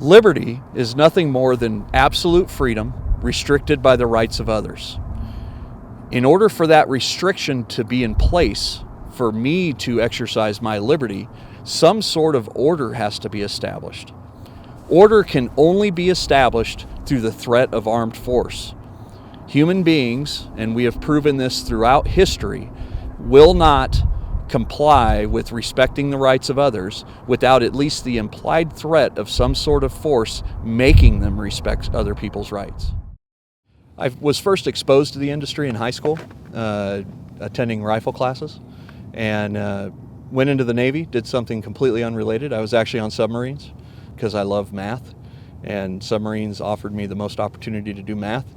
Liberty is nothing more than absolute freedom restricted by the rights of others. In order for that restriction to be in place, for me to exercise my liberty, some sort of order has to be established. Order can only be established through the threat of armed force. Human beings, and we have proven this throughout history, will not comply with respecting the rights of others without at least the implied threat of some sort of force making them respect other people's rights. I was first exposed to the industry in high school, attending rifle classes, and went into the Navy, did something completely unrelated. I was actually on submarines because I love math, and submarines offered me the most opportunity to do math.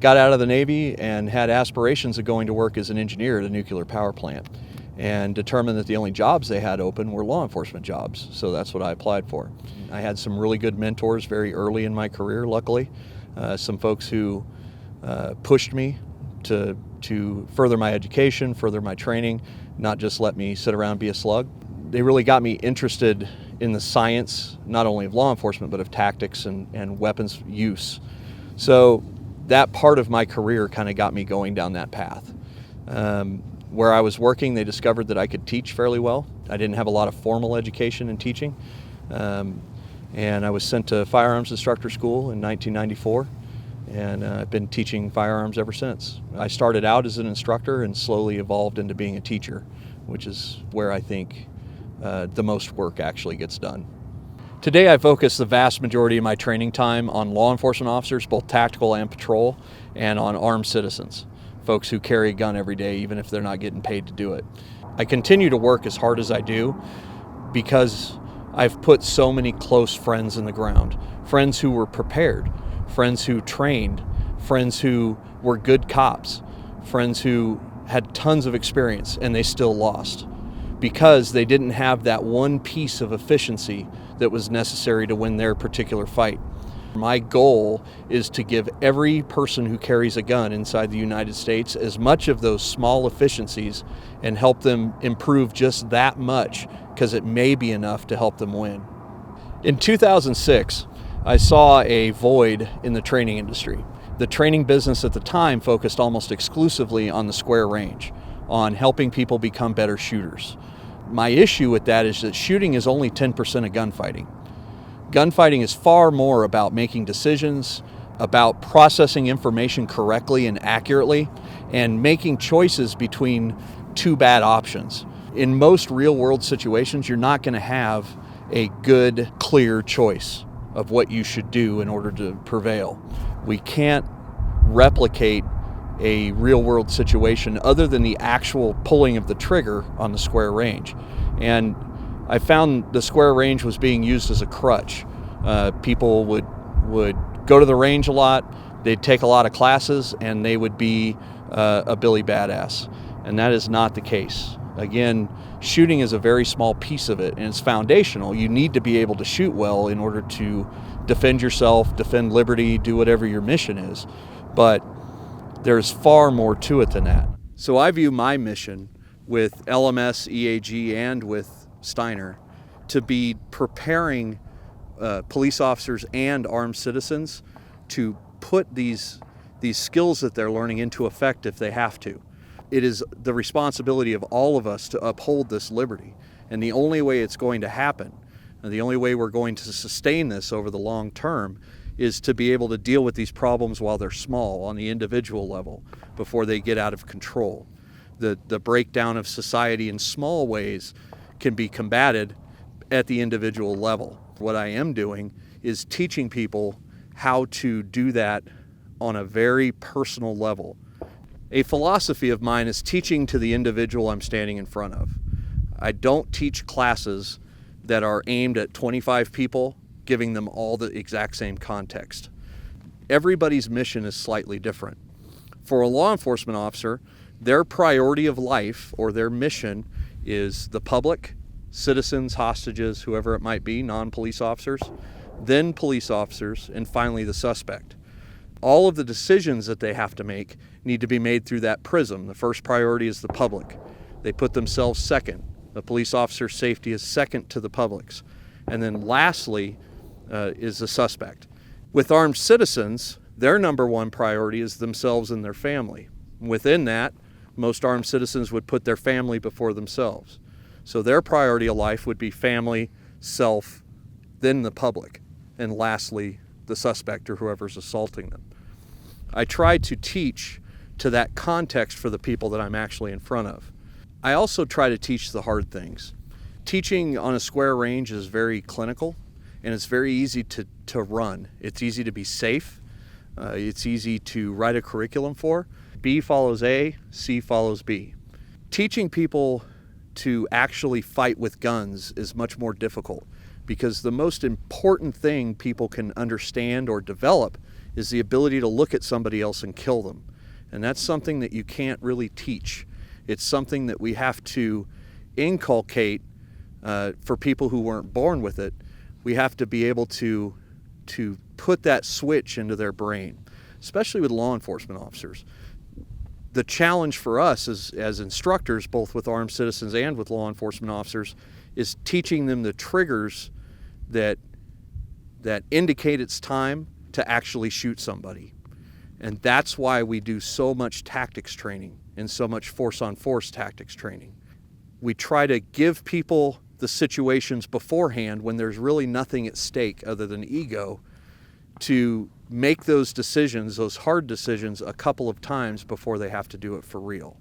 Got out of the Navy and had aspirations of going to work as an engineer at a nuclear power plant, and determined that the only jobs they had open were law enforcement jobs, so that's what I applied for. I had some really good mentors very early in my career, luckily. Some folks who pushed me to further my education, further my training, not just let me sit around and be a slug. They really got me interested in the science, not only of law enforcement, but of tactics and weapons use. So that part of my career kind of got me going down that path. Where I was working, they discovered that I could teach fairly well. I didn't have a lot of formal education in teaching. And I was sent to firearms instructor school in 1994, and I've been teaching firearms ever since. I started out as an instructor and slowly evolved into being a teacher, which is where I think the most work actually gets done. Today I focus the vast majority of my training time on law enforcement officers, both tactical and patrol, and on armed citizens. Folks who carry a gun every day, even if they're not getting paid to do it. I continue to work as hard as I do because I've put so many close friends in the ground. Friends who were prepared, friends who trained, friends who were good cops, friends who had tons of experience and they still lost because they didn't have that one piece of efficiency that was necessary to win their particular fight. My goal is to give every person who carries a gun inside the United States as much of those small efficiencies and help them improve just that much, because it may be enough to help them win. In 2006, I saw a void in the training industry. The training business at the time focused almost exclusively on the square range, on helping people become better shooters. My issue with that is that shooting is only 10% of gunfighting. Gunfighting is far more about making decisions, about processing information correctly and accurately, and making choices between two bad options. In most real-world situations, you're not going to have a good, clear choice of what you should do in order to prevail. We can't replicate a real-world situation other than the actual pulling of the trigger on the square range. And I found the square range was being used as a crutch. People would go to the range a lot, they'd take a lot of classes, and they would be a Billy Badass. And that is not the case. Again, shooting is a very small piece of it, and it's foundational. You need to be able to shoot well in order to defend yourself, defend liberty, do whatever your mission is. But there's far more to it than that. So I view my mission with LMS, EAG, and with Steiner to be preparing police officers and armed citizens to put these skills that they're learning into effect if they have to. It is the responsibility of all of us to uphold this liberty. And the only way it's going to happen, and the only way we're going to sustain this over the long term, is to be able to deal with these problems while they're small on the individual level before they get out of control. the breakdown of society in small ways can be combated at the individual level. What I am doing is teaching people how to do that on a very personal level. A philosophy of mine is teaching to the individual I'm standing in front of. I don't teach classes that are aimed at 25 people, giving them all the exact same context. Everybody's mission is slightly different. For a law enforcement officer, their priority of life or their mission is the public, citizens, hostages, whoever it might be, non-police officers, then police officers, and finally the suspect. All of the decisions that they have to make need to be made through that prism. The first priority is the public. They put themselves second. The police officer's safety is second to the public's. And then lastly is the suspect. With armed citizens, their number one priority is themselves and their family. Within that, most armed citizens would put their family before themselves. So their priority of life would be family, self, then the public, and lastly, the suspect or whoever's assaulting them. I try to teach to that context for the people that I'm actually in front of. I also try to teach the hard things. Teaching on a square range is very clinical, and it's very easy to run. It's easy to be safe. It's easy to write a curriculum for. B follows A, C follows B. Teaching people to actually fight with guns is much more difficult, because the most important thing people can understand or develop is the ability to look at somebody else and kill them. And that's something that you can't really teach. It's something that we have to inculcate for people who weren't born with it. We have to be able to put that switch into their brain, especially with law enforcement officers. The challenge for us as instructors, both with armed citizens and with law enforcement officers, is teaching them the triggers that indicate it's time to actually shoot somebody. And that's why we do so much tactics training and so much force-on-force tactics training. We try to give people the situations beforehand when there's really nothing at stake other than ego, to make those decisions, those hard decisions, a couple of times before they have to do it for real.